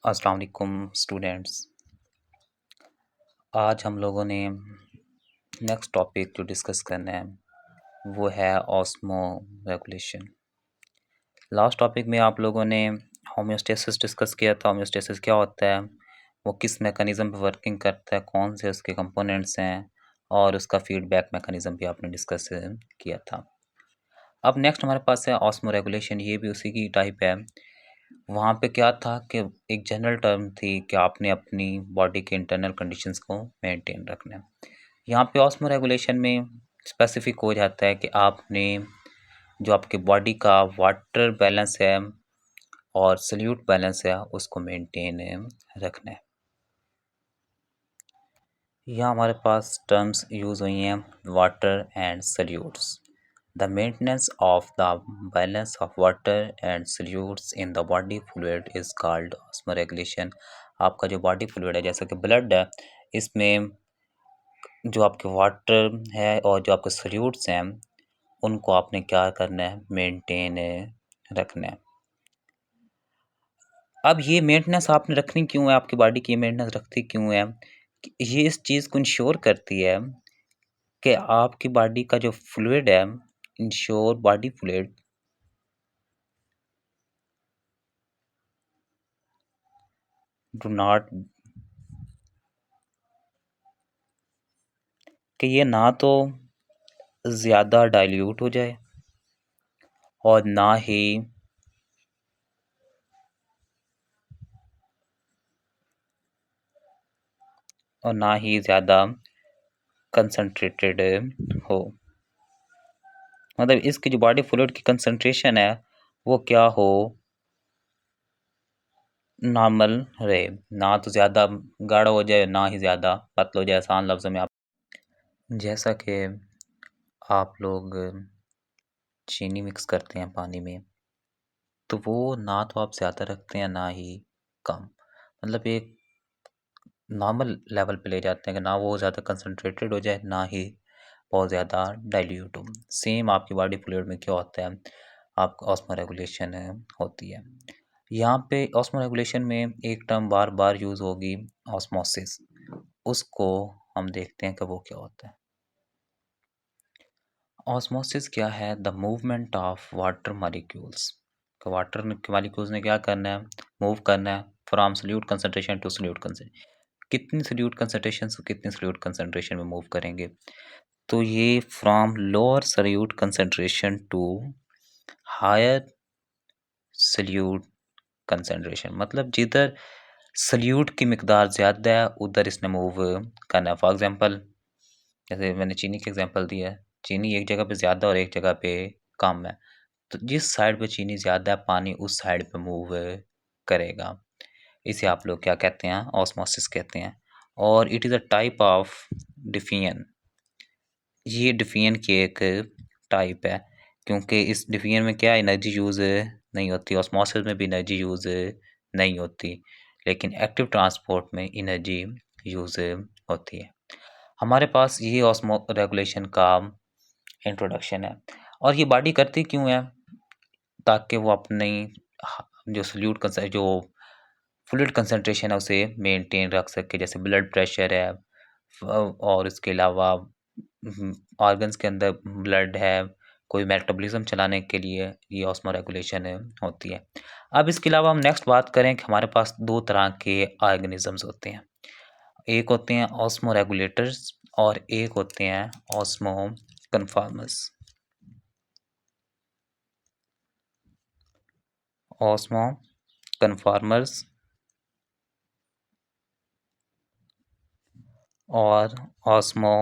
अस्सलाम वालेकुम स्टूडेंट्स। आज हम लोगों ने नेक्स्ट टॉपिक जो डिस्कस करना है वो है ऑस्मो रेगुलेशन। लास्ट टॉपिक में आप लोगों ने होम्योस्टेसिस डिस्कस किया था। होम्योस्टेसिस क्या होता है, वो किस मैकेनिज़्म पे वर्किंग करता है, कौन से उसके कंपोनेंट्स हैं और उसका फीडबैक मैकेनिज़्म भी आपने डिस्कस किया था। अब नेक्स्ट हमारे पास है ऑस्मो रेगुलेशन, ये भी उसी की टाइप है। वहाँ पे क्या था कि एक जनरल टर्म थी कि आपने अपनी बॉडी के इंटरनल कंडीशंस को मेंटेन रखना है। यहाँ पे ऑस्मो रेगुलेशन में स्पेसिफिक हो जाता है कि आपने जो आपके बॉडी का वाटर बैलेंस है और सल्यूट बैलेंस है उसको मेंटेन रखना है। यहाँ हमारे पास टर्म्स यूज़ हुई हैं water and salutes. The maintenance of the balance of water and solutes in the body fluid is called osmoregulation। आपका जो बॉडी फ्लूइड है जैसे कि ब्लड है, इसमें जो आपके वाटर है और जो आपके सोल्यूट्स हैं उनको आपने क्या करना है, मेंटेन रखना है। अब ये मेंटेनेंस आपने रखनी क्यों है, आपकी बॉडी की मेंटेनेंस रखती क्यों है, ये इस चीज़ को इंश्योर करती है कि आपकी बॉडी का जो फ्लूइड है, ensure body fluid do not कि ये ना तो ज़्यादा डाइल्यूट हो जाए और ना ही ज़्यादा कंसंट्रेटेड हो। मतलब इसकी जो बॉडी फ्लूइड की कंसंट्रेशन है वो क्या हो, नॉर्मल रहे, ना तो ज़्यादा गाढ़ा हो जाए ना ही ज़्यादा पतला हो जाए। आसान लफ्ज़ों में आप जैसा कि आप लोग चीनी मिक्स करते हैं पानी में, तो वो ना तो आप ज़्यादा रखते हैं ना ही कम, मतलब एक नॉर्मल लेवल पे ले जाते हैं कि ना वो ज़्यादा कंसंट्रेटेड हो जाए ना ही बहुत ज़्यादा डाइल्यूट हो। सेम आपकी बॉडी फ्लूइड में क्या होता है, आपका ऑस्मो रेगुलेशन होती है। यहाँ पे ऑस्मो रेगुलेशन में एक टर्म बार बार यूज़ होगी, ऑस्मोसिस। उसको हम देखते हैं कि वो क्या होता है। ऑस्मोसिस क्या है, the movement of water molecules. तो वाटर मॉलिक्यूल्स ने क्या करना है, मूव करना है from solute concentration to solute concentration. कितनी सोल्यूट कंसंट्रेशन से कितनी सोल्यूट कंसंट्रेशन में मूव करेंगे, तो ये from lower solute concentration to higher solute concentration. मतलब जिधर सोल्यूट की मिकदार ज़्यादा है उधर इसने मूव करना है। फॉर एग्जांपल जैसे मैंने चीनी का एग्जांपल दिया है, चीनी एक जगह पे ज़्यादा और एक जगह पे कम है, तो जिस साइड पे चीनी ज़्यादा है पानी उस साइड पे मूव करेगा। इसे आप लोग क्या कहते हैं, ऑस्मोसिस कहते हैं। और it is a type of defiant. ये डिफियन की एक टाइप है, क्योंकि इस डिफियन में क्या एनर्जी यूज़ नहीं होती, ऑस्मोसिस में भी एनर्जी यूज़ नहीं होती, लेकिन एक्टिव ट्रांसपोर्ट में एनर्जी यूज़ होती है। हमारे पास ये ऑस्मो रेगुलेशन का इंट्रोडक्शन है। और ये बॉडी करती क्यों है, ताकि वो अपनी जो सोल्यूट जो फ्लूइड कंसंट्रेशन है उसे मेंटेन रख सके। जैसे ब्लड प्रेशर है और इसके अलावा ऑर्गन्स के अंदर ब्लड है, कोई मेटाबॉलिज्म चलाने के लिए ये ऑस्मो रेगुलेशन होती है। अब इसके अलावा हम नेक्स्ट बात करें कि हमारे पास दो तरह के ऑर्गेनिजम्स होते हैं, एक होते हैं ऑस्मो रेगुलेटर्स और एक होते हैं ऑस्मो कन्फॉर्मर्स। ऑस्मो कन्फॉर्मर्स और ऑस्मो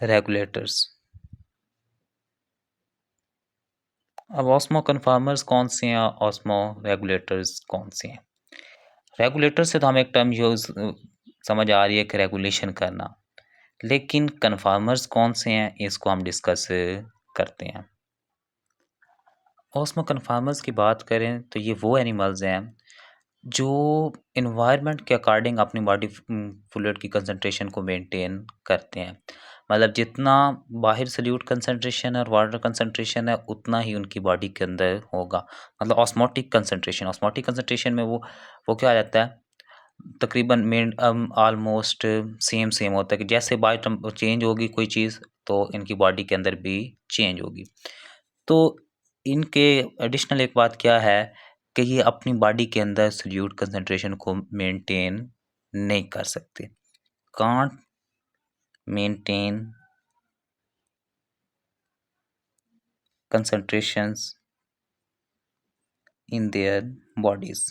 रेगुलेटर्स। अब ऑस्मो कन्फॉर्मर्स कौन से हैं, ऑस्मो रेगुलेटर्स कौन से हैं। रेगुलेटर से तो हमें एक टर्म यूज़ समझ आ रही है कि रेगुलेशन करना, लेकिन कन्फॉर्मर्स कौन से हैं इसको हम डिस्कस करते हैं। ऑस्मो कन्फॉर्मर्स की बात करें तो ये वो एनिमल्स हैं जो इन्वायरमेंट के अकॉर्डिंग अपनी बॉडी फ्लूइड की कंसंट्रेशन को मेंटेन करते हैं। मतलब जितना बाहर सॉल्यूट कंसंट्रेशन और वाटर कंसंट्रेशन है उतना ही उनकी बॉडी के अंदर होगा। मतलब ऑस्मोटिक कंसंट्रेशन में वो क्या आ जाता है, तकरीबन ऑलमोस्ट सेम सेम होता है कि जैसे बाय चेंज होगी कोई चीज़ तो इनकी बॉडी के अंदर भी चेंज होगी। तो इनके एडिशनल एक बात क्या है कि ये अपनी बॉडी के अंदर सॉल्यूट कंसंट्रेशन को मेंटेन नहीं कर सकते, can't maintain concentrations in their bodies।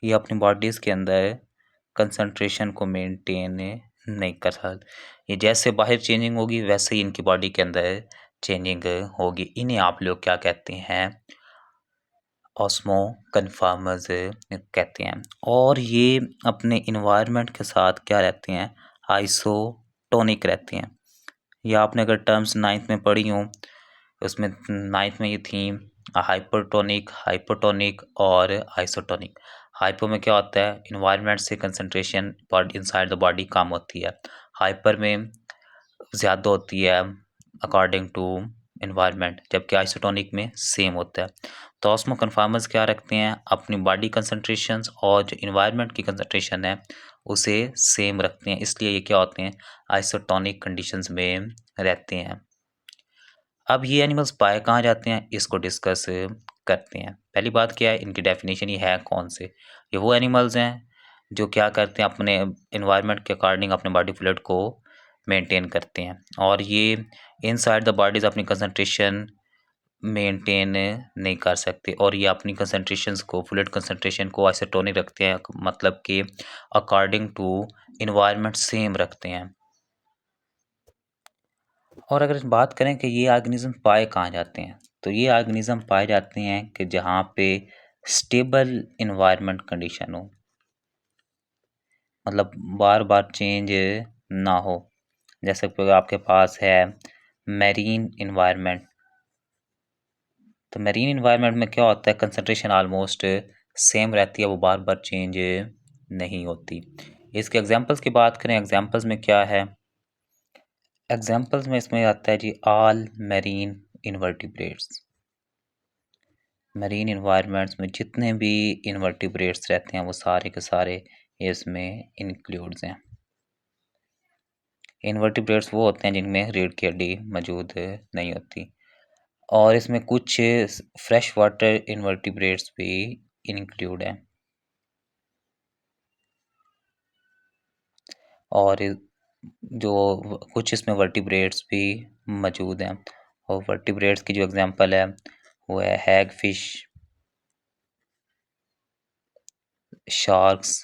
ये अपनी बॉडीज़ के अंदर कंसंट्रेशन को मेंटेन नहीं कर सकते। ये जैसे बाहर चेंजिंग होगी वैसे ही इनकी बॉडी के अंदर चेंजिंग होगी। इन्हें आप लोग क्या कहते हैं, ऑस्मो कन्फर्मर्स कहते हैं। और ये अपने इन्वायरमेंट के साथ क्या रहते हैं, आइसोटोनिक रहते हैं। ये आपने अगर टर्म्स 9th में पढ़ी हों, उसमें 9th में ये थी हाइपरटोनिक, हाइपोटोनिक और आइसोटोनिक। हाइपो में क्या होता है, इन्वायरमेंट से concentration body inside the body कम होती है। हाइपर में ज़्यादा होती है अकॉर्डिंग टू इन्वायरमेंट, जबकि आइसोटोनिक में सेम होता है। तो ऑस्मो कन्फर्मर्स क्या रखते हैं, अपनी बॉडी कंसंट्रेशंस और जो इन्वायरमेंट की कंसंट्रेशन है उसे सेम रखते हैं, इसलिए ये क्या होते हैं, आइसोटोनिक कंडीशंस में रहते हैं। अब ये एनिमल्स पाए कहाँ जाते हैं, इसको डिस्कस करते हैं। पहली बात क्या है, इनकी डेफिनेशन ये है कौन से, ये वो एनिमल्स हैं जो क्या करते हैं, अपने इन्वायरमेंट के अकॉर्डिंग अपने बॉडी फ्लूइड को मेंटेन करते हैं और ये इनसाइड द बॉडीज अपनी कंसंट्रेशन मेंटेन नहीं कर सकते और ये अपनी कंसंट्रेशंस को, फ्लूइड कंसंट्रेशन को आइसोटोनिक रखते हैं, मतलब कि अकॉर्डिंग टू इन्वायरमेंट सेम रखते हैं। और अगर बात करें कि ये ऑर्गेनिज्म पाए कहाँ जाते हैं, तो ये ऑर्गेनिज्म पाए जाते हैं कि जहाँ पे स्टेबल इन्वायरमेंट कंडीशन हो, मतलब बार बार चेंज ना हो। जैसे कि आपके पास है मैरीन इन्वायरमेंट, तो मैरीन इन्वायरमेंट में क्या होता है, कंसंट्रेशन ऑलमोस्ट सेम रहती है, वो बार बार चेंज नहीं होती। इसके एग्जांपल्स की बात करें, एग्जांपल्स में क्या है, एग्जांपल्स में इसमें आता है जी all marine invertebrates. Marine environments में जितने भी इनवर्टिब्रेट्स रहते हैं वो सारे के सारे इसमें इंक्लूड्स हैं। इनवर्टिब्रेट्स वो होते हैं जिनमें रीढ़ की हड्डी मौजूद नहीं होती और इसमें कुछ फ्रेश वाटर इनवर्टिब्रेट्स भी इंक्लूड हैं और जो कुछ इसमें वर्टिब्रेट्स भी मौजूद हैं। और वर्टिब्रेट्स की जो एग्जांपल है वो है hagfish, sharks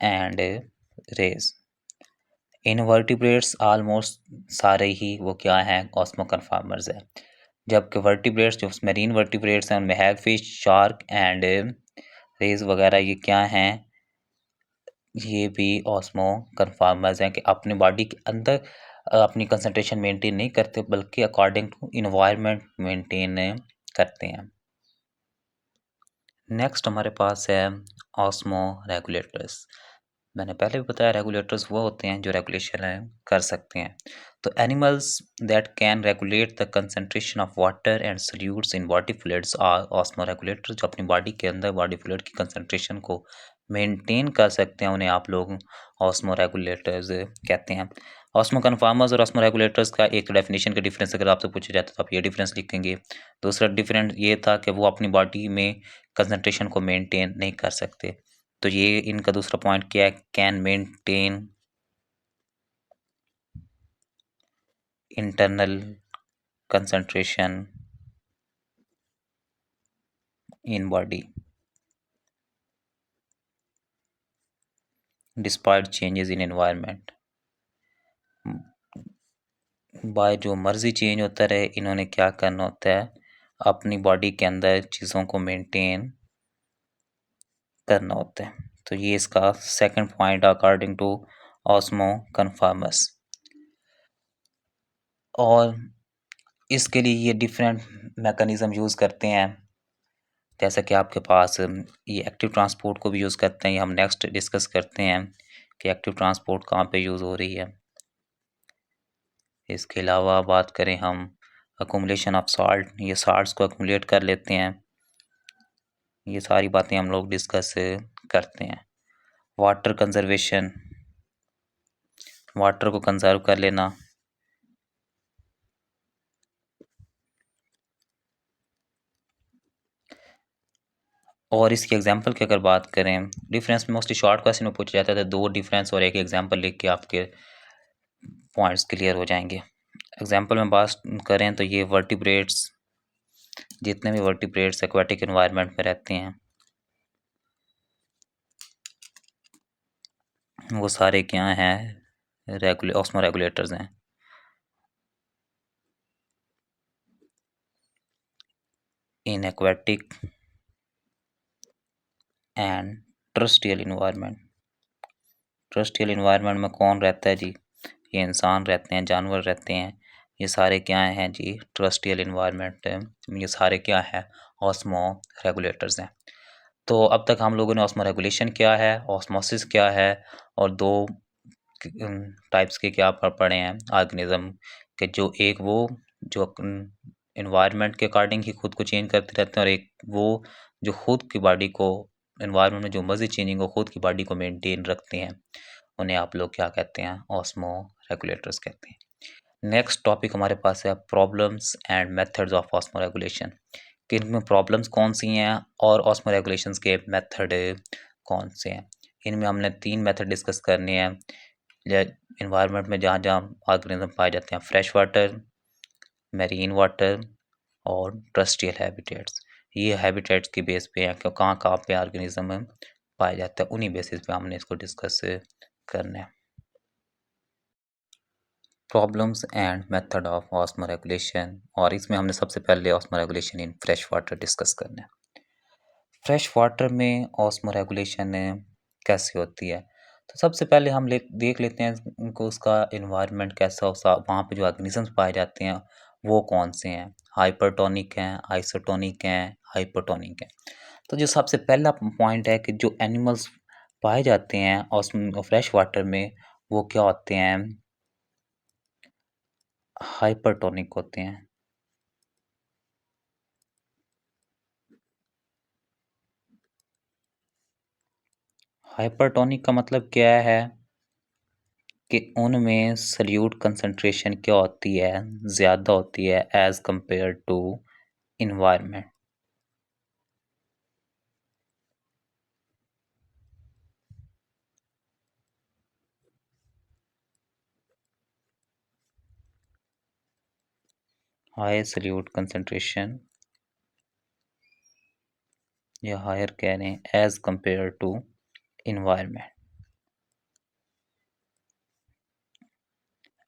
and rays. Invertebrates almost सारे ही वो क्या हैं, ऑस्मो कन्फर्मर्स है, जबकि वर्टिब्रेट्स जो मैरीन वर्टिब्रेट्स हैं उनमें हैगफिश, शार्क एंड रेज वगैरह ये क्या हैं, ये भी ऑस्मो कन्फर्मर्स हैं कि अपनी बॉडी के अंदर अपनी कंसंट्रेशन मेंटेन नहीं करते बल्कि अकॉर्डिंग टू इन्वायरमेंट मेंटेन करते हैं। नेक्स्ट हमारे पास है ऑस्मो रेगुलेटर्स। मैंने पहले भी बताया रेगुलेटर्स वो होते हैं जो रेगुलेशन कर सकते हैं। तो animals that can regulate the concentration of water and solutes in body fluids are osmoregulators, जो अपनी बॉडी के अंदर बॉडी फ्लूइड की कंसंट्रेशन को मेंटेन कर सकते हैं, उन्हें आप लोग ऑस्मो रेगुलेटर्स कहते हैं। ऑस्मो कन्फर्मर्स और ऑस्मो रेगुलेटर्स का एक डेफिनेशन का डिफरेंस अगर आपसे पूछा जाता है तो आप ये डिफरेंस लिखेंगे। दूसरा डिफरेंस ये था कि वो अपनी बॉडी में कंसंट्रेशन को मेंटेन नहीं कर सकते, तो ये इनका दूसरा पॉइंट क्या है, can maintain internal concentration in body despite changes in environment. By जो मर्जी चेंज होता रहे, इन्होंने क्या करना होता है, अपनी बॉडी के अंदर चीज़ों को मेंटेन करना होता है। तो ये इसका second point according to osmoconformers. और इसके लिए ये डिफरेंट मैकेनिज्म यूज़ करते हैं। जैसा कि आपके पास ये एक्टिव ट्रांसपोर्ट को भी यूज़ करते हैं, ये हम नेक्स्ट डिस्कस करते हैं कि एक्टिव ट्रांसपोर्ट कहाँ पे यूज़ हो रही है। इसके अलावा बात करें हम अकुमुलेशन ऑफ साल्ट, ये साल्ट्स को अकुमुलेट कर लेते हैं। ये सारी बातें हम लोग डिस्कस करते हैं। वाटर कंजर्वेशन, वाटर को कंजर्व कर लेना। और इसकी एग्जांपल की अगर बात करें, डिफरेंस मोस्टली शॉर्ट क्वेश्चन में पूछा जाता है, तो 2 डिफरेंस और एक एग्जांपल लिख के आपके पॉइंट्स क्लियर हो जाएंगे। एग्जांपल में बात करें तो ये वर्टिब्रेट्स, जितने भी वर्टिब्रेट्स एक्वाटिक एनवायरनमेंट में रहते हैं वो सारे क्या हैं, ऑस्मो रेगुलेटर्स हैं। इन एक्वाटिक एंड टर्स्ट्रियल इन्वायरमेंट, टर्स्ट्रियल इन्वायरमेंट में कौन रहता है जी, ये इंसान रहते हैं, जानवर रहते हैं, ये सारे क्या हैं जी, टर्स्ट्रियल इन्वायरमेंट, ये सारे क्या हैं, ऑस्मो रेगुलेटर्स हैं। तो अब तक हम लोगों ने ऑस्मो रेगुलेशन क्या है, ऑस्मोसिस क्या है, और 2 टाइप्स के क्या पढ़े हैं ऑर्गेनिज्म के, जो एक वो जो एनवायरनमेंट के अकॉर्डिंग ही खुद को चेंज करते रहते हैं, और एक वो जो खुद की बॉडी को एनवायरनमेंट में जो मर्जी चेंजिंग हो खुद की बॉडी को मेंटेन रखते हैं, उन्हें आप लोग क्या कहते हैं, ऑस्मो रेगुलेटर्स कहते हैं। नेक्स्ट टॉपिक हमारे पास है problems and methods of osmo regulation, कि इनमें प्रॉब्लम्स कौन सी हैं और ऑस्मो रेगुलेशंस के मेथड कौन से हैं। इनमें हमने 3 मेथड डिस्कस करने हैं एनवायरनमेंट में जहाँ जहाँ ऑर्गेनिज्म पाए जाते हैं, फ्रेश वाटर, मैरीन वाटर और टर्स्ट्रियल हैबिटेट्स। ये हैबिटेट्स की बेस पे हैं कि कहाँ कहाँ पे ऑर्गेनिज्म पाए जाते हैं, उन्हीं बेसिस पे हमने इसको डिस्कस करना है। Problems and method of osmo regulation, और इसमें हमने सबसे पहले osmo regulation in fresh water discuss करना है। फ्रेश वाटर में ऑस्मो रेगुलेशन कैसे होती है, तो सबसे पहले हम देख लेते हैं उनको, उसका इन्वायरमेंट कैसा हो, वहाँ पे जो ऑर्गेनिजम्स पाए जाते हैं वो कौन से हैं, हाइपरटोनिक हैं, आइसोटोनिक हैं, हाइपोटोनिक हैं। तो जो सबसे पहला पॉइंट है कि जो एनिमल्स पाए जाते हैं ऑस्मो फ्रेश वाटर में वो क्या होते हैं, हाइपरटोनिक होते हैं। हाइपरटोनिक का मतलब क्या है कि उनमें सल्यूट कंसंट्रेशन क्या होती है, ज़्यादा होती है as compare to environment. Higher solute concentration, या हायर कह रहे हैं एज़ कंपेयर टू एनवायरनमेंट।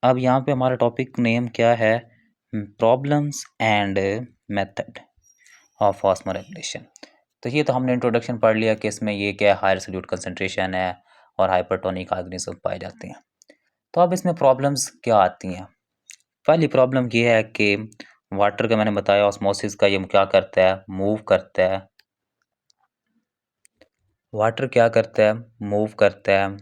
अब यहाँ पे हमारा टॉपिक नेम क्या है, problems and method of osmo regulation. तो ये तो हमने इंट्रोडक्शन पढ़ लिया कि इसमें ये क्या है, हायर सल्यूट कंसंट्रेशन है और हाइपरटोनिक ऑर्गेनिज्म पाए जाते हैं। तो अब इसमें प्रॉब्लम्स क्या आती हैं। पहली प्रॉब्लम ये है कि वाटर का मैंने बताया ऑस्मोसिस का, ये क्या करता है, मूव करता है। वाटर क्या करता है, मूव करता है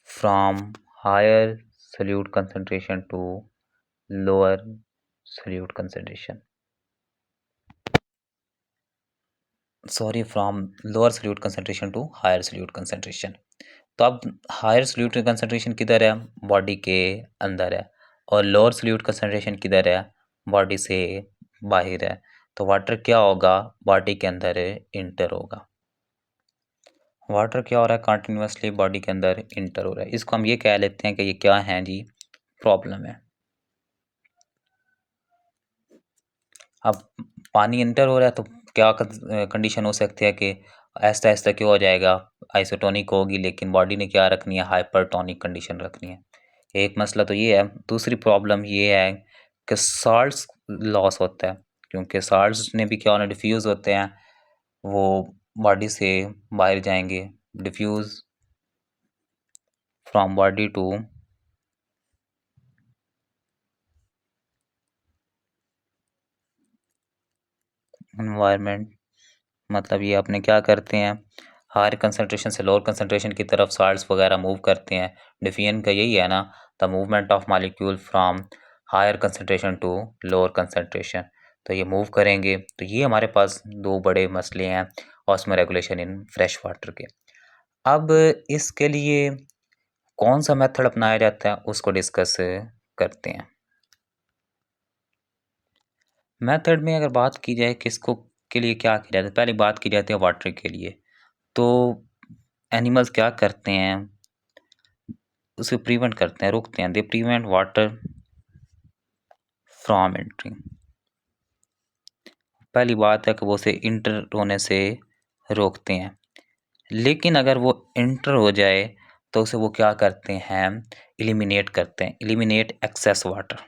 from higher solute concentration to lower solute concentration, sorry, from lower solute concentration to higher solute concentration. तो अब हायर सल्यूट कंसंट्रेशन किधर है, बॉडी के अंदर है, और लोअर सल्यूट कंसंट्रेशन किधर है, बॉडी से बाहर है। तो वाटर क्या होगा, बॉडी के अंदर इंटर होगा। वाटर क्या हो रहा है, कंटिन्यूसली बॉडी के अंदर इंटर हो रहा है। इसको हम ये कह लेते हैं कि ये क्या है जी, प्रॉब्लम है। अब पानी इंटर हो रहा है तो क्या कंडीशन हो सकती है कि ऐसा ऐसा क्यों हो जाएगा, आइसोटोनिक होगी, लेकिन बॉडी ने क्या रखनी है, हाइपरटोनिक कंडीशन रखनी है। एक मसला तो ये है। दूसरी प्रॉब्लम ये है कि साल्ट्स लॉस होता है, क्योंकि साल्ट्स ने भी क्या होना, डिफ्यूज़ होते हैं, वो बॉडी से बाहर जाएंगे, diffuse from body to environment, मतलब ये अपने क्या करते हैं, हायर कंसंट्रेशन से लोअर कंसंट्रेशन की तरफ साल्ट्स वगैरह मूव करते हैं। डिफिजन का यही है ना, the movement of molecule from higher concentration to lower concentration. तो ये मूव करेंगे। तो ये हमारे पास दो बड़े मसले हैं ऑस्मोरेगुलेशन इन फ्रेश वाटर के। अब इसके लिए कौन सा मेथड अपनाया जाता है उसको डिस्कस करते हैं। मेथड में अगर बात की जाए किसको के लिए क्या किया जाता है, पहले बात की जाती है वाटर के लिए। तो एनिमल्स क्या करते हैं, उसे प्रिवेंट करते हैं, रोकते हैं। They prevent water from entering. पहली बात है कि वो उसे इंटर होने से रोकते हैं। लेकिन अगर वो इंटर हो जाए तो उसे वो क्या करते हैं, एलिमिनेट करते हैं, एलिमिनेट एक्सेस वाटर।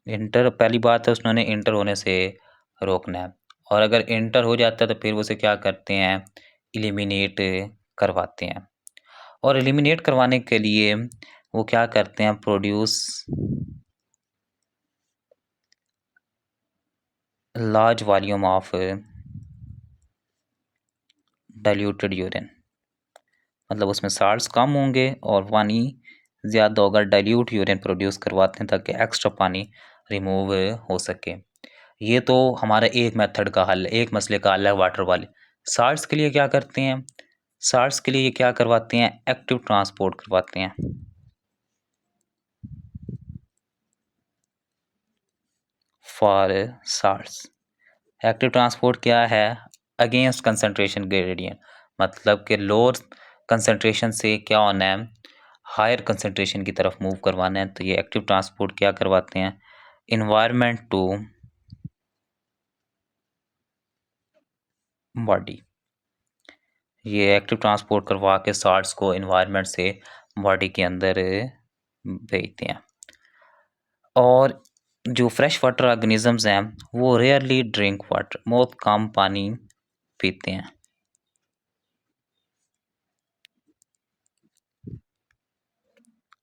इंटर, पहली बात है उन्होंने इंटर होने से रोकना है। और अगर इंटर हो जाता है तो फिर उसे क्या करते हैं, एलिमिनेट करवाते हैं। और एलिमिनेट करवाने के लिए वो क्या करते हैं, produce large volume of diluted urine. मतलब उसमें साल्ट्स कम होंगे और पानी ज़्यादा होगा, डाइल्यूट यूरिन प्रोड्यूस करवाते हैं ताकि एक्स्ट्रा पानी रिमूव हो सके। ये तो हमारा एक मेथड का हल है, एक मसले का हल है वाटर वाले। साल्ट्स के लिए क्या करते हैं, साल्ट्स के लिए ये क्या करवाते हैं, एक्टिव ट्रांसपोर्ट करवाते हैं। फॉर साल्ट्स एक्टिव ट्रांसपोर्ट क्या है, अगेंस्ट कंसंट्रेशन ग्रेडियंट। मतलब कि लोअर कंसंट्रेशन से क्या होना है, हायर कंसंट्रेशन की तरफ मूव करवाना है। तो ये एक्टिव ट्रांसपोर्ट क्या करवाते हैं, इन्वायरमेंट टू बॉडी। ये एक्टिव ट्रांसपोर्ट करवा के साल्ट्स को इन्वायरमेंट से बॉडी के अंदर भेजते हैं। और जो फ्रेश वाटर ऑर्गेनिजम्स हैं वो रेयरली ड्रिंक वाटर, बहुत कम पानी पीते हैं।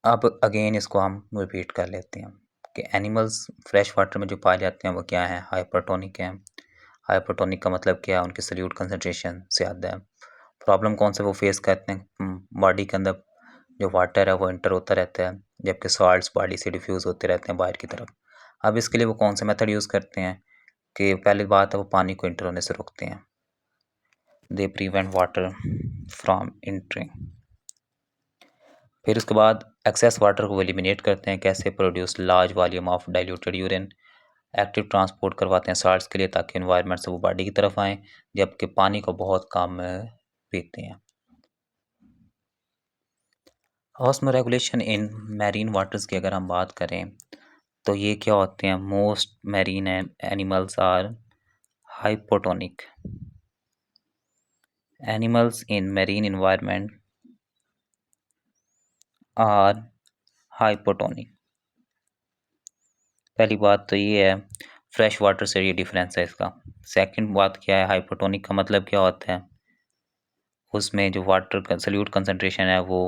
अब अगेन इसको हम रिपीट कर लेते हैं कि एनिमल्स फ्रेश वाटर में जो पाए जाते हैं वो क्या है, हाइपरटोनिक हैं। हाइपरटोनिक का मतलब क्या है, उनकी सल्यूट कंसंट्रेशन ज़्यादा है। प्रॉब्लम कौन सा वो फेस करते हैं, बॉडी के अंदर जो वाटर है वो इंटर होता रहता है, जबकि सॉल्ट्स बॉडी से डिफ्यूज़ होते रहते हैं बाहर की तरफ। अब इसके लिए वो कौन सा मेथड यूज़ करते हैं, कि पहली बात है वो पानी को इंटर होने से रोकते हैं। They prevent water from entering. फिर उसके बाद एक्सेस वाटर को एलिमिनेट करते हैं। कैसे, produce large volume of diluted urine. Active transport करवाते हैं साल्ट्स के लिए ताकि एनवायरनमेंट से वो बॉडी की तरफ आएँ, जबकि पानी को बहुत कम पीते हैं। ऑस्मोरेगुलेशन इन मैरीन वाटर्स की अगर हम बात करें तो ये क्या होते हैं, most marine animals are hypotonic. Animals in marine environment are hypotonic. पहली बात तो ये है, फ्रेश वाटर से ये डिफरेंस है इसका। सेकंड बात क्या है, हाइपोटोनिक का मतलब क्या होता है, उसमें जो वाटर का सल्यूट कंसंट्रेशन है वो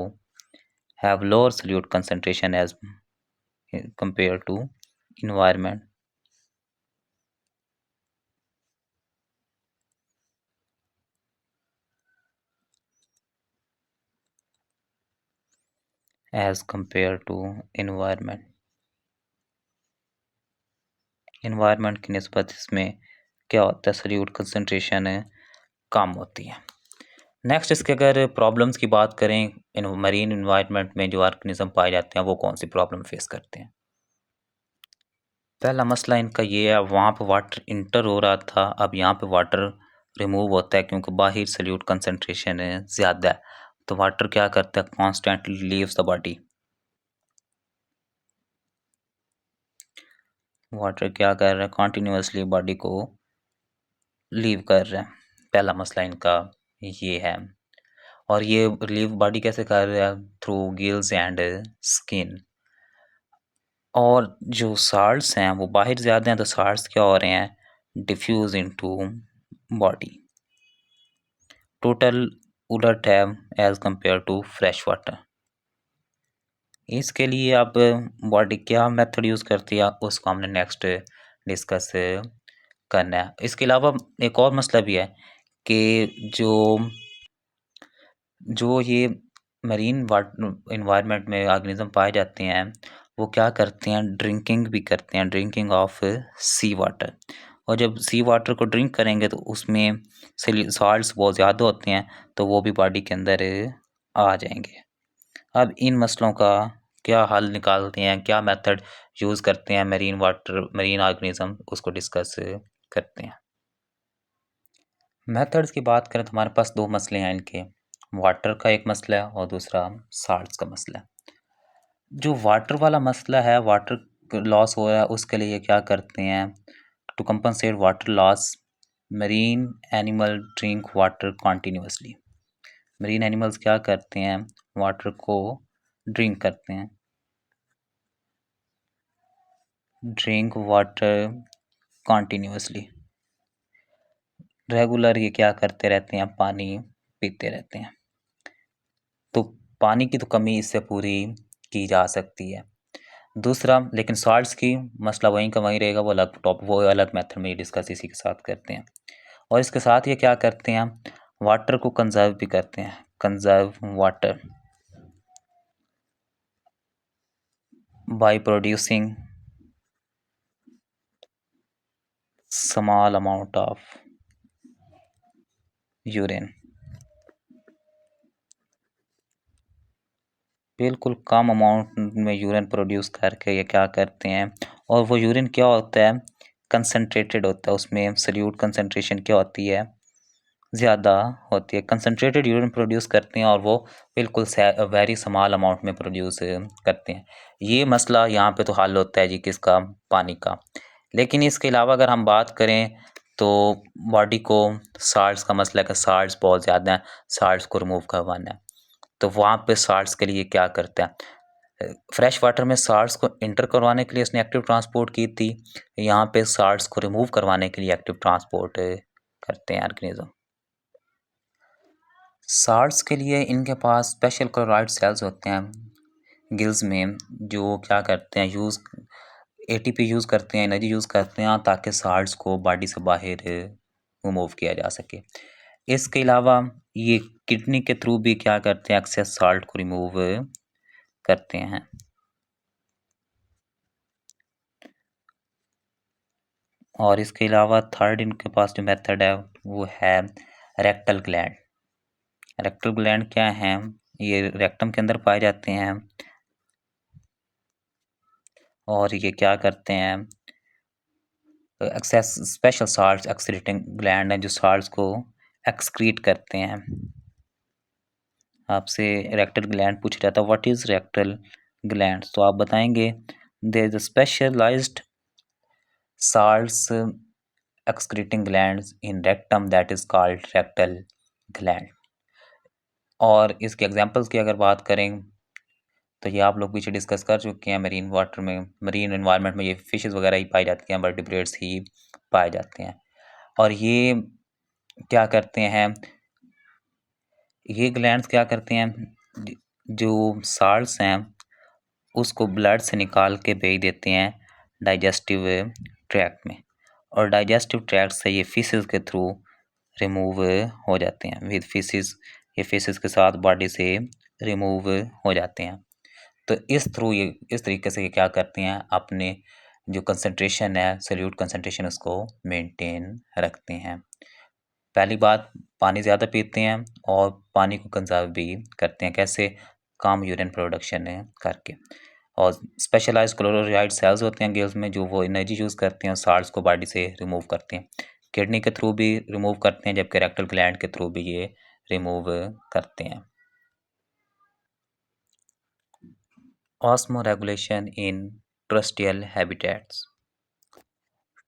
have lower solute concentration as compare to environment. As compare to environment. Environment की निस्बत इसमें क्या होता है, सल्यूट कंसंट्रेशन कम होती है। नेक्स्ट इसके अगर प्रॉब्लम्स की बात करें, इन मरीन इन्वायरमेंट में जो ऑर्गेनिज्म पाए जाते हैं वो कौन सी प्रॉब्लम फेस करते हैं। पहला मसला इनका ये है, वहाँ पे वाटर इंटर हो रहा था, अब यहाँ पे वाटर रिमूव होता है क्योंकि बाहर सल्यूट कंसंट्रेशन ज़्यादा है। तो वाटर क्या करता है, constantly leaves the body. Water क्या कर रहा है, कॉन्टिन्यूसली बॉडी को लीव कर रहा है। पहला मसला इनका ये है। और ये लीव बॉडी कैसे कर रहा है, थ्रू गिल्स एंड स्किन। और जो साल्ट्स हैं वो बाहर ज़्यादा हैं, तो साल्ट्स क्या हो रहे हैं, डिफ्यूज़ इनटू बॉडी। टोटल उलट है as compare to fresh water. इसके लिए अब बॉडी क्या मेथड यूज़ करती है उसको हमने नेक्स्ट डिस्कस करना है। इसके अलावा एक और मसला भी है कि जो ये मरीन एनवायरनमेंट में ऑर्गेनिज्म पाए जाते हैं, वो क्या करते हैं, ड्रिंकिंग भी करते हैं, ड्रिंकिंग ऑफ सी वाटर। और जब सी वाटर को ड्रिंक करेंगे तो उसमें सॉल्ट्स बहुत ज़्यादा होते हैं, तो वो भी बॉडी के अंदर आ जाएंगे। अब इन मसलों का क्या हल निकालते हैं, क्या मेथड यूज़ करते हैं मरीन ऑर्गेनिज्म, उसको डिस्कस करते हैं। मेथड्स की बात करें तो हमारे पास दो मसले हैं इनके, वाटर का एक मसला है और दूसरा साल्ट्स का मसला है। जो वाटर वाला मसला है, वाटर लॉस हो रहा है, उसके लिए क्या करते हैं, to compensate water loss marine animal drink water continuously. Marine animals क्या करते हैं, वाटर को ड्रिंक करते हैं, ड्रिंक वाटर कॉन्टीन्यूसली। रेगुलर ये क्या करते रहते हैं, पानी पीते रहते हैं। तो पानी की तो कमी इससे पूरी की जा सकती है। दूसरा, लेकिन सॉल्ट्स की मसला वहीं का वहीं रहेगा, वो अलग मेथड में डिस्कस इसी के साथ करते हैं। और इसके साथ ये क्या करते हैं, वाटर को कंजर्व भी करते हैं, conserve water by producing small amount of urine. बिल्कुल कम अमाउंट में यूरिन प्रोड्यूस करके ये क्या करते हैं, और वो यूरिन क्या होता है, कंसनट्रेटेड होता है, उसमें सॉल्यूट कंसनट्रेशन क्या होती है, ज़्यादा होती है। कंसनट्रेटेड यूरिन प्रोड्यूस करते हैं और वो बिल्कुल वेरी स्मॉल अमाउंट में प्रोड्यूस करते हैं। ये मसला यहाँ पे तो हल होता है जी किसका, पानी का। लेकिन इसके अलावा अगर हम बात करें तो बॉडी को साल्ट्स का मसला है कि साल्ट्स बहुत ज़्यादा हैं, साल्ट्स को रिमूव करवाना है। तो वहाँ पे साल्ट्स के लिए क्या करते हैं, फ्रेश वाटर में साल्ट्स को इंटर करवाने के लिए इसने एक्टिव ट्रांसपोर्ट की थी, यहाँ पे साल्ट्स को रिमूव करवाने के लिए एक्टिव ट्रांसपोर्ट करते हैं ऑर्गेनिज्म। साल्ट्स के लिए इनके पास स्पेशल क्लोराइड सेल्स होते हैं गिल्स में, जो क्या करते हैं, एटीपी यूज़ करते हैं, एनर्जी यूज़ करते हैं ताकि साल्ट्स को बॉडी से बाहर रिमूव किया जा सके। इसके अलावा ये किडनी के थ्रू भी क्या करते हैं, एक्सेस साल्ट को रिमूव करते हैं। और इसके अलावा थर्ड इनके पास जो मेथड है वो है रेक्टल ग्लैंड। रेक्टल ग्लैंड क्या है, ये रेक्टम के अंदर पाए जाते हैं और ये क्या करते हैं, excess special salts excreting gland है जो साल्ट्स को एक्सक्रीट करते हैं। आपसे रेक्टल ग्लैंड पूछ रहा था, व्हाट इज रेक्टल ग्लैंड, तो आप बताएंगे there is a specialized salts excreting glands in rectum that is called rectal gland। और इसके एग्जांपल्स की अगर बात करें तो ये आप लोग पीछे डिस्कस कर चुके हैं, मरीन वाटर में, मरीन एनवायरनमेंट में ये फिशेस वगैरह ही पाई जाती हैं, वर्टिब्रेट्स ही पाए जाते हैं। और ये क्या करते हैं, ये ग्लैंड्स क्या करते हैं, जो साल्ट्स हैं उसको ब्लड से निकाल के भेज देते हैं डाइजेस्टिव ट्रैक्ट में, और डाइजेस्टिव ट्रैक्ट से ये फीसेस के थ्रू रिमूव हो जाते हैं विद फीसेस, ये फीसेस के साथ बॉडी से रिमूव हो जाते हैं। तो ये इस तरीके से ये क्या करते हैं, अपने जो कंसंट्रेशन है, सोल्यूट कंसंट्रेशन, उसको मेंटेन रखते हैं। पहली बात, पानी ज़्यादा पीते हैं और पानी को कंजर्व भी करते हैं, कैसे, कम यूरिन प्रोडक्शन करके। और स्पेशलाइज्ड क्लोराइड सेल्स होते हैं गिल्स में, जो वो एनर्जी यूज़ करते हैं और साल्ट्स को बॉडी से रिमूव करते हैं। किडनी के थ्रू भी रिमूव करते हैं, जबकि रेक्टल ग्लैंड के थ्रू भी ये रिमूव करते हैं। ऑस्मोरेगुलेशन इन टर्रेस्ट्रियल हैबिटेट्स।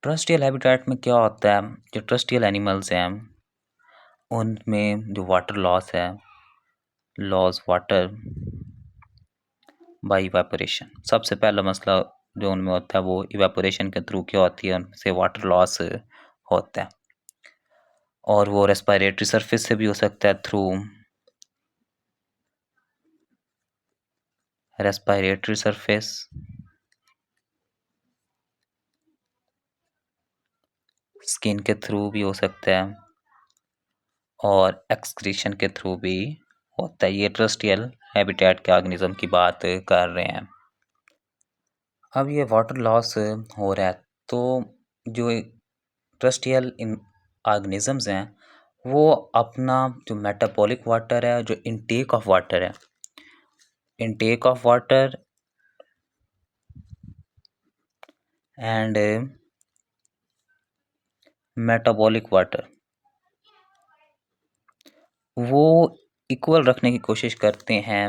टर्रेस्ट्रियल हैबिटेट में क्या होता है, जो टर्रेस्ट्रियल एनिमल्स हैं उनमें जो वाटर लॉस है, लॉस वाटर बाय इवेपोरेशन, सबसे पहला मसला जो उनमें होता है वो इवेपोरेशन के थ्रू क्या होती है, उनसे वाटर लॉस होता है। और वो रेस्पिरेटरी सरफेस से भी हो सकता है, थ्रू रेस्पिरेटरी सरफेस, स्किन के थ्रू भी हो सकता है और एक्सक्रीशन के थ्रू भी होता है। ये टर्रेस्ट्रियल हैबिटेट के ऑर्गेनिज्म की बात कर रहे हैं। अब ये वाटर लॉस हो रहा है, तो जो टर्रेस्ट्रियल ऑर्गेनिजम्स हैं वो अपना जो मेटाबॉलिक वाटर है, जो इनटेक ऑफ वाटर है, intake of water and metabolic water, वो इक्वल रखने की कोशिश करते हैं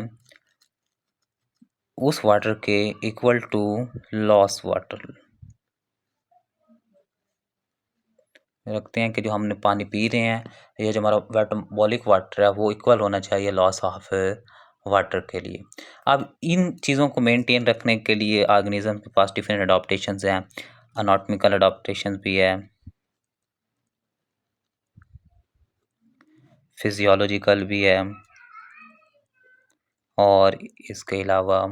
उस वाटर के इक्वल टू लॉस वाटर रखते हैं कि जो हमने पानी पी रहे हैं, ये जो हमारा मेटाबॉलिक वाटर है वो इक्वल होना चाहिए लॉस ऑफ वाटर के लिए। अब इन चीज़ों को मेंटेन रखने के लिए ऑर्गेनिज्म के पास डिफरेंट अडॉप्टेशंस हैं, एनाटॉमिकल अडॉप्टेशंस भी है, फिजियोलॉजिकल भी है और इसके अलावा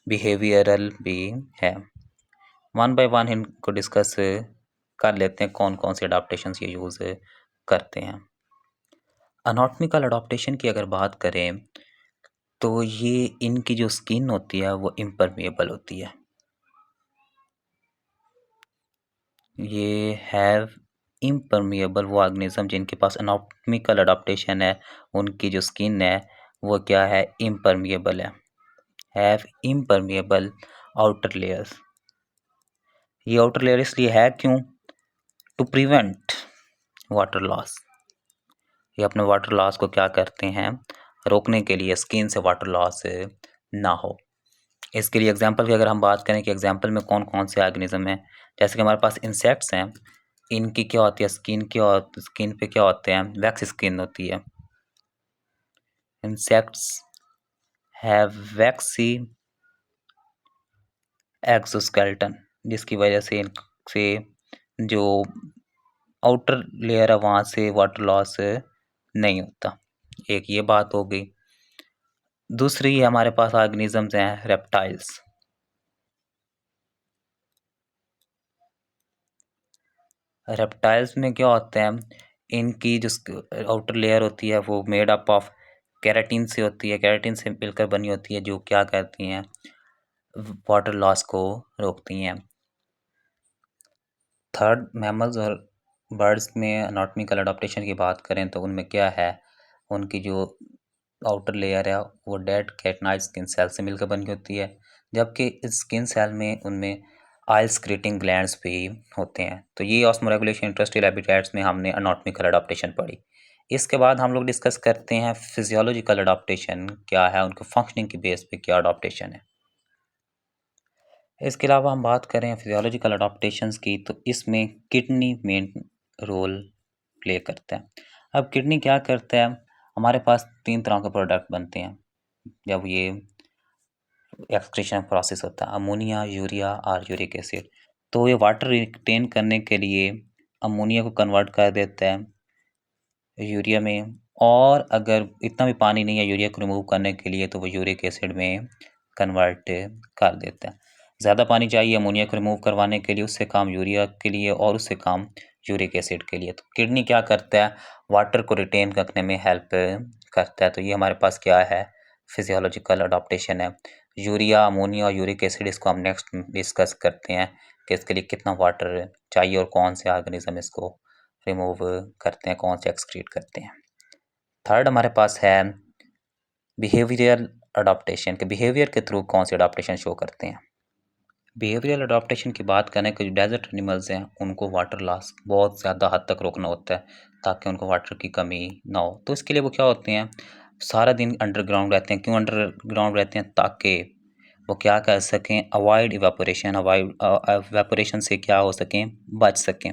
बिहेवियरल भी है। वन बाय वन इनको डिस्कस कर लेते हैं कौन कौन से अडॉप्टेशंस ये यूज़ करते हैं। एनाटॉमिकल अडॉप्टेशन की अगर बात करें तो ये इनकी जो स्किन होती है वो इम्परमेएबल होती है। ये हैव इम्परमेएबल वो ऑर्गेनिज्म जिनके पास एनाटॉमिकल अडॉप्टेशन है, उनकी जो स्किन है वो क्या है, इम्परमेएबल है, हैव इम्परमेएबल आउटर लेयर्स। ये आउटर लेयर इसलिए है क्यों, टू प्रिवेंट वाटर लॉस। ये अपने वाटर लॉस को क्या करते हैं, रोकने के लिए, स्किन से वाटर लॉस ना हो। इसके लिए एग्जांपल की अगर हम बात करें कि एग्जांपल में कौन-कौन से ऑर्गेनिज्म हैं, जैसे कि हमारे पास इंसेक्ट्स हैं, इनकी क्या होती है स्किन पे क्या होते हैं, वैक्स स्किन होती है। इंसेक्ट्स हैव वैक्सी एक्सोस्केलेटन, जिसकी वजह से इनसे जो आउटर लेयर है वहाँ से वाटर लॉस नहीं होता। एक ये बात हो गई। दूसरी हमारे पास ऑर्गेनिजम्स हैं रेप्टाइल्स। रेप्टाइल्स में क्या होता है, इनकी जो आउटर लेयर होती है वो मेड अप ऑफ केराटिन से होती है, केराटिन से मिलकर बनी होती है, जो क्या करती हैं, वाटर लॉस को रोकती हैं। थर्ड, मैमल्स और बर्ड्स में एनाटॉमिकल अडॉप्टेशन की बात करें तो उनमें क्या है, उनकी जो आउटर लेयर है वो डेड केराटिनाइज स्किन सेल से मिलकर बनी होती है, जबकि इस स्किन सेल में उनमें ऑयल सिक्रीटिंग ग्लैंड्स भी होते हैं। तो ये ऑस्मोरेगुलेशन इंडस्ट्रियल हैबिटेट्स में हमने एनाटॉमिकल अडॉप्टेशन पढ़ी। इसके बाद हम लोग डिस्कस करते हैं फिजियोलॉजिकल अडॉप्टेशन क्या है, उनके फंक्शनिंग की बेस पे क्या अडॉप्टेशन है। इसके अलावा हम बात करें फिजियोलॉजिकल अडॉप्टेशंस की तो इसमें किडनी मेन रोल प्ले करता है। अब किडनी क्या करता है, हमारे पास 3 तरह के प्रोडक्ट बनते हैं जब ये एक्सक्रीशन प्रोसेस होता है, अमोनिया, यूरिया और यूरिक एसिड। तो ये वाटर रिटेन करने के लिए अमोनिया को कन्वर्ट कर देता है यूरिया में, और अगर इतना भी पानी नहीं है यूरिया को रिमूव करने के लिए तो वो यूरिक एसिड में कन्वर्ट कर देता है। ज़्यादा पानी चाहिए अमोनिया को रिमूव करवाने के लिए, उससे काम यूरिया के लिए और उससे काम यूरिक एसिड के लिए। तो किडनी क्या करता है, वाटर को रिटेन रखने में हेल्प करता है। तो ये हमारे पास क्या है, फिजियोलॉजिकल अडॉप्टेशन है। यूरिया, अमोनिया और यूरिक एसिड, इसको हम नेक्स्ट डिस्कस करते हैं कि इसके लिए कितना वाटर चाहिए और कौन से ऑर्गेनिज्म इसको रिमूव करते हैं, कौन से एक्सक्रीट करते हैं। थर्ड हमारे पास है बिहेवियरल अडॉप्टेशन, के बिहेवियर के थ्रू कौन से अडॉप्टेशन शो करते हैं। बिहेवियरल अडॉप्टेशन की बात करें कि जो डेजर्ट एनिमल्स हैं उनको वाटर लॉस बहुत ज़्यादा हद तक रोकना होता है ताकि उनको वाटर की कमी ना हो। तो इसके लिए वो क्या होते हैं, सारा दिन अंडरग्राउंड रहते हैं। क्यों अंडरग्राउंड रहते हैं, ताकि वो क्या कर सकें, अवॉइड इवेपोरेशन, अवॉइड इवेपोरेशन से क्या हो सकें, बच सकें।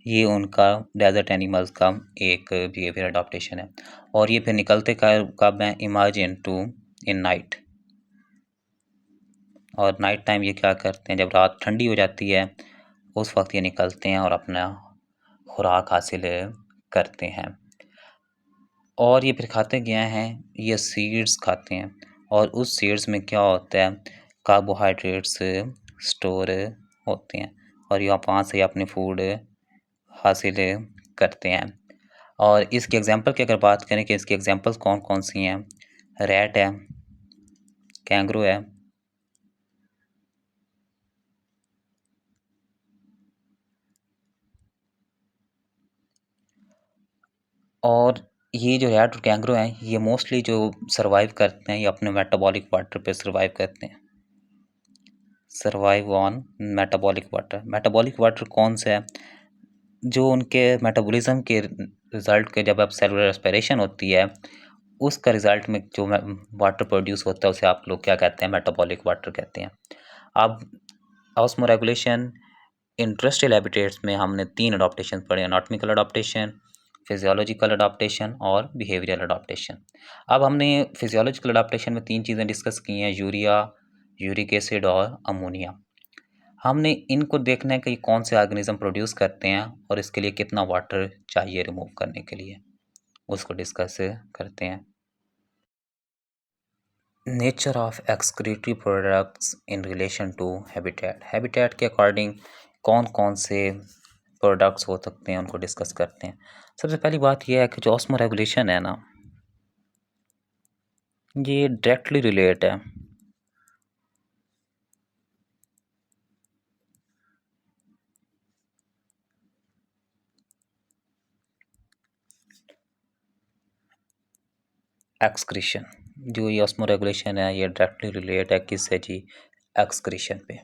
ये उनका डेजर्ट एनिमल्स का एक बिहेवियर अडॉप्टेशन है। और ये फिर निकलते कब हैं, इमर्ज इनटू इन नाइट। और नाइट टाइम ये क्या करते हैं, जब रात ठंडी हो जाती है उस वक्त ये निकलते हैं और अपना खुराक हासिल करते हैं। और ये फिर खाते क्या हैं, ये सीड्स खाते हैं। और उस सीड्स में क्या होता है, कार्बोहाइड्रेट्स स्टोर होते हैं और यहाँ वहाँ से अपने फूड हासिल करते हैं। और इसके एग्जांपल की अगर बात करें कि इसकी एग्जांपल्स कौन कौन सी हैं, रैट है, कैंगरू है, और ये जो रैट और कैंगरू हैं ये मोस्टली जो सर्वाइव करते हैं ये अपने मेटाबॉलिक वाटर पे सर्वाइव करते हैं। Survive on metabolic water. Metabolic water कौन सा है, जो उनके मेटाबॉलिज्म के रिजल्ट के जब अब सेलुलर रेस्पिरेशन होती है उसका रिजल्ट में जो वाटर प्रोड्यूस होता है उसे आप लोग क्या कहते हैं, मेटाबॉलिक वाटर कहते हैं। अब ऑस्मोरेगुलेशन इंडस्ट्रियल हैबिटेट्स में हमने 3 अडॉप्टेशन पढ़े, एनाटॉमिकल अडॉप्टेशन, फिजियोलॉजिकल अडॉप्टेशन और बिहेवियरल अडॉप्टेशन। अब हमने फिजियोलॉजिकल अडॉप्टेशन में 3 चीज़ें डिस्कस की हैं, यूरिया, यूरिक एसिड और अमोनिया। हमने इनको देखना है कि ये कौन से ऑर्गेनिज्म प्रोड्यूस करते हैं और इसके लिए कितना वाटर चाहिए रिमूव करने के लिए, उसको डिस्कस करते हैं। Nature of excretory products in relation to habitat. Habitat के अकॉर्डिंग कौन कौन से प्रोडक्ट्स हो सकते हैं उनको डिस्कस करते हैं। सबसे पहली बात यह है कि जो ऑस्मो रेगुलेशन है ना, ये डायरेक्टली रिलेट है एक्सक्रीशन। जो ये ऑस्मो रेगुलेशन है ये डायरेक्टली रिलेट है किससे जी, एक्सक्रीशन पे।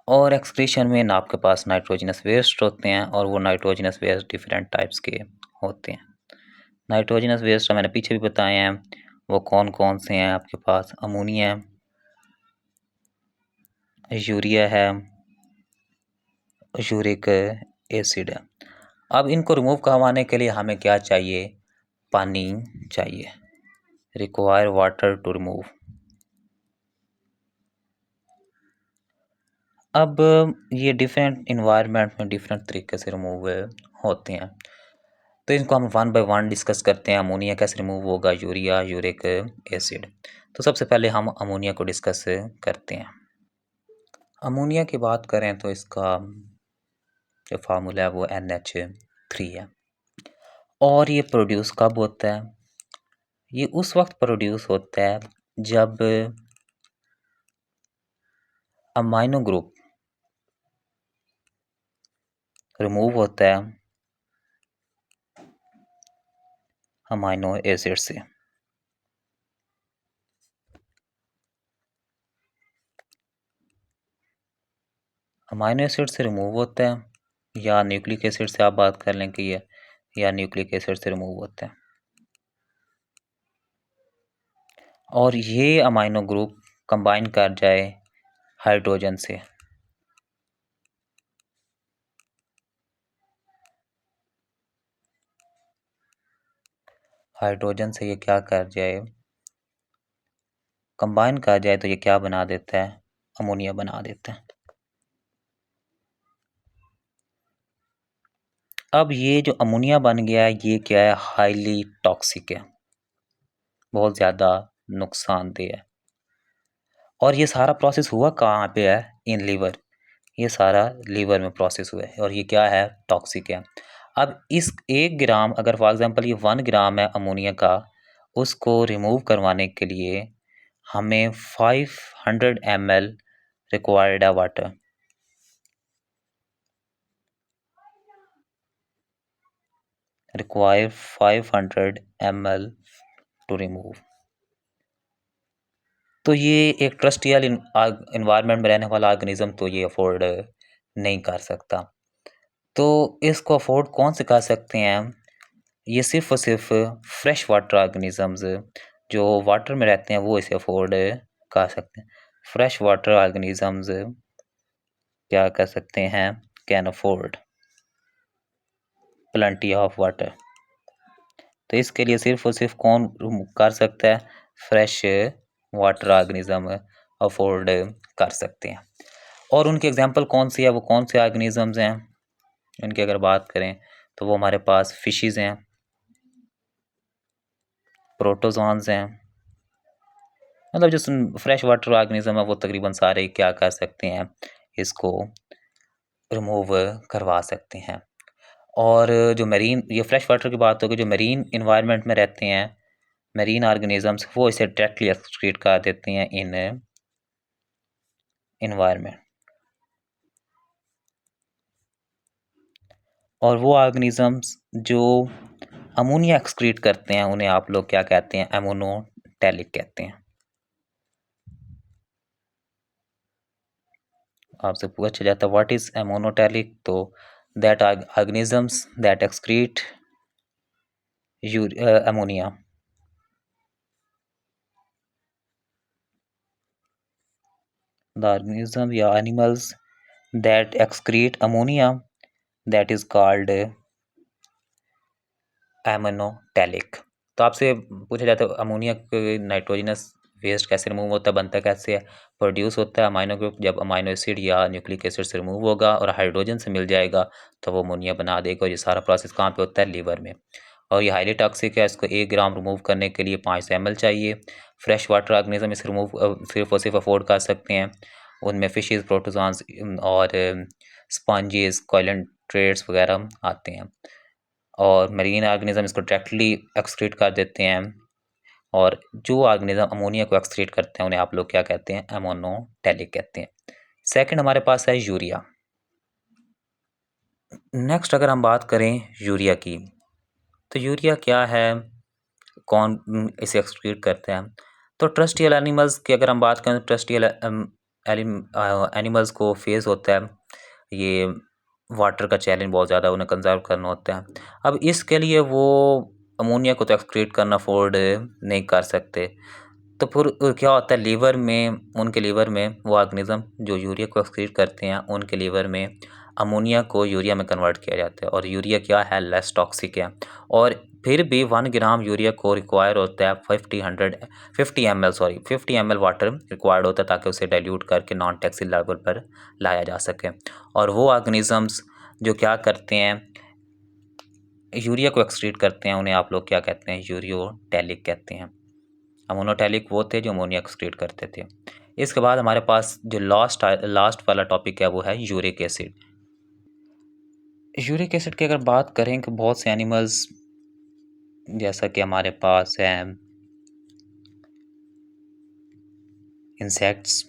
और एक्सक्रीशन में ना आपके पास नाइट्रोजनस वेस्ट होते हैं और वो नाइट्रोजनस वेस्ट डिफरेंट टाइप्स के होते हैं। नाइट्रोजनस वेस्ट मैंने पीछे भी बताए हैं, वो कौन कौन से हैं आपके पास, अमोनिया है, यूरिया है, यूरिक एसिड है। अब इनको रिमूव करवाने के लिए हमें क्या चाहिए, पानी चाहिए, रिक्वायर वाटर टू रिमूव। अब ये डिफरेंट इन्वायरमेंट में डिफरेंट तरीके से रिमूव होते हैं, तो इनको हम वन बाय वन डिस्कस करते हैं। अमोनिया कैसे रिमूव होगा, यूरिया, यूरिक एसिड। तो सबसे पहले हम अमोनिया को डिस्कस करते हैं। अमोनिया की बात करें तो इसका जो फार्मूला है वो NH3 है। और ये प्रोड्यूस कब होता है, ये उस वक्त प्रोड्यूस होता है जब अमाइनो ग्रुप रिमूव होता है अमाइनो एसिड से। अमाइनो एसिड से रिमूव होता है या न्यूक्लिक एसिड से आप बात कर लें कि ये, या न्यूक्लिक एसिड से रिमूव होता है। और ये अमाइनो ग्रुप कंबाइन कर जाए हाइड्रोजन से, हाइड्रोजन से ये क्या कर जाए, कंबाइन कर जाए, तो ये क्या बना देता है, अमोनिया बना देता है। अब ये जो अमोनिया बन गया है ये क्या है, हाईली टॉक्सिक है, बहुत ज़्यादा नुकसानदेह है। और ये सारा प्रोसेस हुआ कहाँ पे है, इन लीवर, ये सारा लीवर में प्रोसेस हुआ है और ये क्या है, टॉक्सिक है। अब इस 1 ग्राम, अगर फॉर एग्जांपल ये 1 ग्राम है अमोनिया का, उसको रिमूव करवाने के लिए हमें 500 ml रिक्वायर्ड है water. Require 500 ml to remove. तो ये एक ट्रस्टियल इन्वायरमेंट में रहने वाला ऑर्गेनिज्म तो ये अफोर्ड नहीं कर सकता। तो इसको अफोर्ड कौन से कर सकते हैं, ये सिर्फ और सिर्फ फ्रेश वाटर ऑर्गेनिजम्स जो वाटर में रहते हैं वो इसे अफोर्ड कर सकते हैं। फ्रेश वाटर ऑर्गेनिजम्स क्या कर सकते हैं, can afford plenty of water. तो इसके लिए सिर्फ और सिर्फ कौन कर सकता है, फ्रेश वाटर ऑर्गेनिज्म अफोर्ड कर सकते हैं। और उनकी एग्जांपल कौन सी है, वो कौन से ऑर्गेनिजम्स हैं, इनकी अगर बात करें तो वो हमारे पास फिशेस हैं, प्रोटोजोन्स हैं, मतलब जो फ्रेश वाटर ऑर्गेनिज्म है वो तकरीबन सारे क्या कर सकते हैं, इसको रिमूव करवा सकते हैं। और जो मरीन, ये फ्रेश वाटर की बात होगी, जो मरीन इन्वायरमेंट में रहते हैं मरीन ऑर्गेनिजम्स, वो इसे डायरेक्टली एक्सक्रीट कर देते हैं इन इन्वायरमेंट। और वो ऑर्गेनिजम्स जो अमोनिया एक्सक्रीट करते हैं उन्हें आप लोग क्या कहते हैं, एमोनोटैलिक कहते हैं। आपसे पूछा जाता है व्हाट इज एमोनोटैलिक, तो that organisms that excrete ammonia. The organism या animals that excrete ammonia, that is called एमोनोटैलिक। तो आपसे पूछा जाता है अमोनिया नाइट्रोजनस वेस्ट कैसे रिमूव होता है, बनता कैसे है, प्रोड्यूस होता है अमाइनो ग्रुप, जब अमाइनो एसिड या न्यूक्लिक एसिड से रिमूव होगा और हाइड्रोजन से मिल जाएगा तो वो अमोनिया बना देगा। और ये सारा प्रोसेस कहाँ पे होता है, लीवर में। और ये हाईली टॉक्सिक है, इसको 1 ग्राम रिमूव करने के लिए 500 ml चाहिए। फ्रेश वाटर ऑर्गेनिज्म इसे रिमूव सिर्फ और सिर्फ अफोर्ड कर सकते हैं। उनमें फिशेज, प्रोटोजोन्स और स्पॉन्जेस, कोइलेंट्रेट्स वगैरह आते हैं। और मरीन ऑर्गेनिज्म इसको डायरेक्टली एक्सक्रीट कर देते हैं। और जो ऑर्गेनिज्म अमोनिया को एक्सक्रीट करते हैं उन्हें आप लोग क्या कहते हैं, एमोनोटैलिक कहते हैं। सेकंड हमारे पास है यूरिया। नेक्स्ट अगर हम बात करें यूरिया की, तो यूरिया क्या है, कौन इसे एक्सक्रीट करते हैं। तो ट्रस्टियल एनिमल्स की अगर हम बात करें तो ट्रस्टियल एनिमल्स को फेस होता है ये वाटर का चैलेंज, बहुत ज़्यादा उन्हें कंजर्व करना होता है। अब इसके लिए वो अमोनिया को तो एक्सक्रीट करना अफोर्ड नहीं कर सकते, तो फिर क्या होता है, लीवर में, उनके लीवर में वो ऑर्गेनिज्म जो यूरिया को एक्सक्रीट करते हैं उनके लीवर में अमोनिया को यूरिया में कन्वर्ट किया जाता है। और यूरिया क्या है, लेस टॉक्सिक है। और फिर भी 1 ग्राम यूरिया को रिक्वायर होता है 50 ml वाटर रिक्वायर्ड होता है ताकि उसे डाइल्यूट करके नॉन टॉक्सिक लेवल पर लाया जा सके। और वो ऑर्गेनिजम्स जो क्या करते हैं, यूरिया को एक्सक्रीट करते हैं, उन्हें आप लोग क्या कहते हैं, यूरियोटैलिक कहते हैं। अमोनोटैलिक वो थे जो अमोनिया एक्सक्रीट करते थे। इसके बाद हमारे पास जो लास्ट वाला टॉपिक है वो है यूरिक एसिड। यूरिक एसिड की अगर बात करें कि बहुत से एनिमल्स, जैसा कि हमारे पास है insects,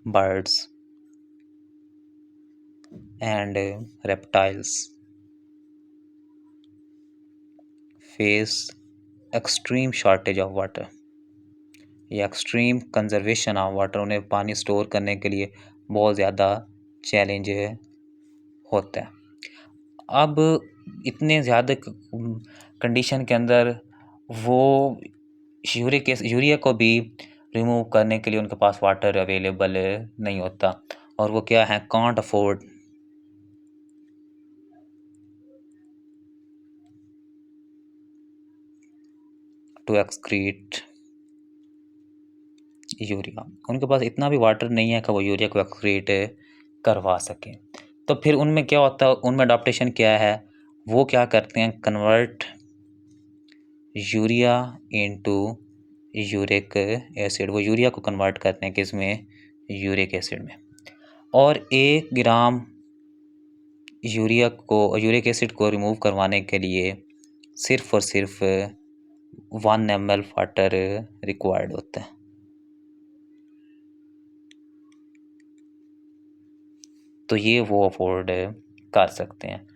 birds and reptiles, face extreme shortage of water या एक्सट्रीम कंजर्वेशन ऑफ वाटर। उन्हें पानी स्टोर करने के लिए बहुत ज़्यादा चैलेंज होता है। अब इतने ज़्यादा कंडीशन के अंदर वो यूरिया को भी रिमूव करने के लिए उनके पास वाटर अवेलेबल नहीं होता। और वो क्या है, can't afford to excrete urea. उनके पास इतना भी वाटर नहीं है कि वो यूरिया को एक्सक्रीट करवा सकें। तो फिर उनमें क्या होता है, उनमें अडॉप्टेशन क्या है, वो क्या करते हैं, convert urea into uric acid. वो यूरिया को कन्वर्ट करते हैं किसमें, यूरिक एसिड में। और 1 ग्राम यूरिक एसिड को रिमूव करवाने के लिए सिर्फ और सिर्फ 1 ml वाटर रिक्वायर्ड होता है। तो ये वो अफोर्ड कर सकते हैं।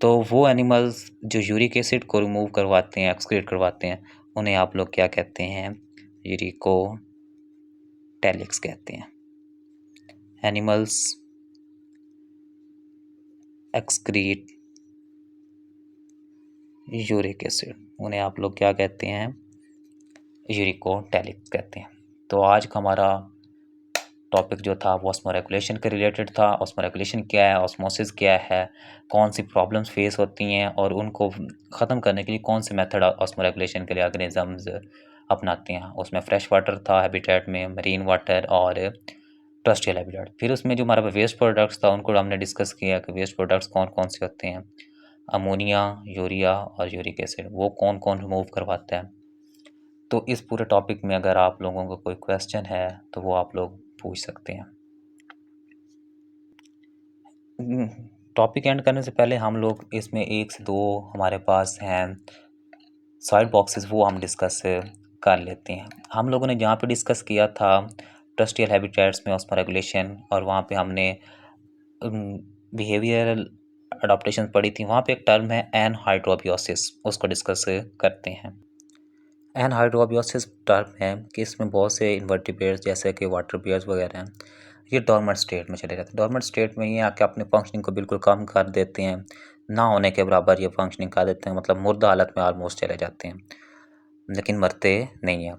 तो वो एनिमल्स जो यूरिक एसिड को रिमूव करवाते हैं, एक्सक्रीट करवाते हैं, उन्हें आप लोग क्या कहते हैं, यूरिकोटैलिक्स कहते हैं। एनिमल्स एक्सक्रीट यूरिक एसिड, उन्हें आप लोग क्या कहते हैं, यूरिकोटैलिक कहते हैं। तो आज का हमारा टॉपिक जो था वो ऑस्मोरेगुलेशन के रिलेटेड था। ऑस्मोरेगुलेशन क्या है, ऑस्मोसिस क्या है, कौन सी प्रॉब्लम्स फेस होती हैं और उनको ख़त्म करने के लिए कौन से मेथड ऑस्मोरेगुलेशन के लिए ऑर्गेनिजम्स अपनाते हैं। उसमें फ्रेश वाटर था हैबिटेट में, मरीन वाटर और टर्स्टियल हैबिटेट। फिर उसमें जो हमारा वेस्ट प्रोडक्ट्स था उनको हमने डिस्कस किया कि वेस्ट प्रोडक्ट्स कौन कौन से होते हैं, अमोनिया, यूरिया और यूरिक एसिड, वो कौन कौन रिमूव करवाता है। तो इस पूरे टॉपिक में अगर आप लोगों को कोई क्वेश्चन है तो वो आप लोग पूछ सकते हैं। टॉपिक एंड करने से पहले हम लोग इसमें 1 से 2 हमारे पास हैं साइड बॉक्सेस, वो हम डिस्कस कर लेते हैं। हम लोगों ने जहाँ पे डिस्कस किया था टेरेस्ट्रियल हैबिटेट्स में ऑस्मो रेगुलेशन, और वहाँ पे हमने बिहेवियरल अडॉप्टेशन पढ़ी थी। वहाँ पे एक टर्म है एनहाइड्रोबियोसिस, उसको डिस्कस करते हैं। एनहाइड्रोबियोसिस टर्म है कि इसमें बहुत से इन्वर्टिब्रेट्स जैसे कि वाटर बियर्स वगैरह हैं, ये डॉर्मेंट स्टेट में चले जाते हैं। डॉर्मेंट स्टेट में ये आके अपने फंक्शनिंग को बिल्कुल कम कर देते हैं, ना होने के बराबर ये फंक्शनिंग कर देते हैं, मतलब मुर्दा हालत में ऑलमोस्ट चले जाते हैं, लेकिन मरते नहीं हैं।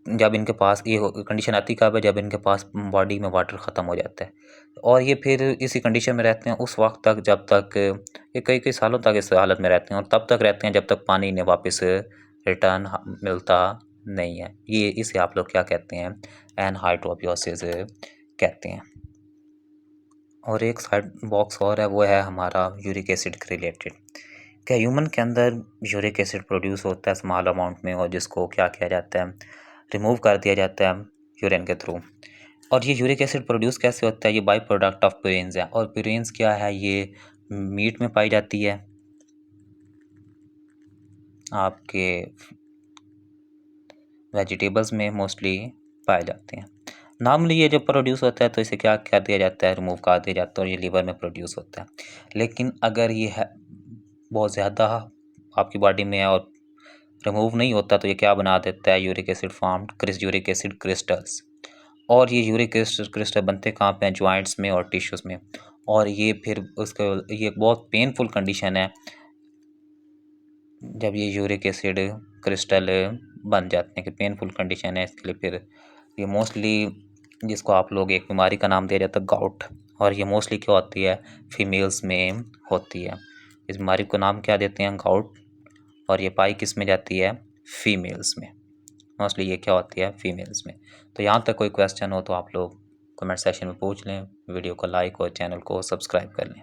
जब इनके पास ये कंडीशन आती कब है, जब इनके पास बॉडी में वाटर ख़त्म हो जाता है, और ये फिर इसी कंडीशन में रहते हैं उस वक्त तक जब तक ये कई कई सालों तक इस हालत में रहते हैं, और तब तक रहते हैं जब तक पानी इन्हें वापस रिटर्न मिलता नहीं है। ये इसे आप लोग क्या कहते हैं, एनहाइड्रोबियोसिस कहते हैं। और एक साइड बॉक्स और है, वो है हमारा यूरिक एसिड के रिलेटेड। क्या ह्यूमन के अंदर यूरिक एसिड प्रोड्यूस होता है स्मॉल अमाउंट में, और जिसको क्या किया जाता है, रिमूव कर दिया जाता है यूरिन के थ्रू। और ये यूरिक एसिड प्रोड्यूस कैसे होता है, ये बाई प्रोडक्ट ऑफ प्यूरिन्स है। और प्यूरिन्स क्या है, ये मीट में पाई जाती है, आपके वेजिटेबल्स में मोस्टली पाए जाते हैं। नॉर्मली ये जब प्रोड्यूस होता है तो इसे क्या कर दिया जाता है, रिमूव कर दिया जाता है, और ये लीवर में प्रोड्यूस होता है। लेकिन अगर ये है बहुत ज़्यादा आपकी बॉडी में है और रिमूव नहीं होता, तो ये क्या बना देता है, uric acid formed uric acid crystals. और ये यूरिक एसिड क्रिस्टल बनते कहाँ पे हैं, जॉइंट्स में और टिश्यूज़ में। और ये फिर उसके ये एक बहुत पेनफुल कंडीशन है जब ये यूरिक एसिड क्रिस्टल बन जाते हैं, कि पेनफुल कंडीशन है इसके लिए। फिर ये मोस्टली जिसको आप लोग एक बीमारी का नाम दिया जाता है गाउट, और ये मोस्टली क्या होती है, फीमेल्स में होती है। इस बीमारी को नाम क्या देते हैं, गाउट, और ये पाई किस में जाती है, फीमेल्स में। मोस्टली ये क्या होती है, फीमेल्स में। तो यहाँ तक कोई क्वेश्चन हो तो आप लोग कमेंट सेक्शन में पूछ लें, वीडियो को लाइक और चैनल को सब्सक्राइब कर लें।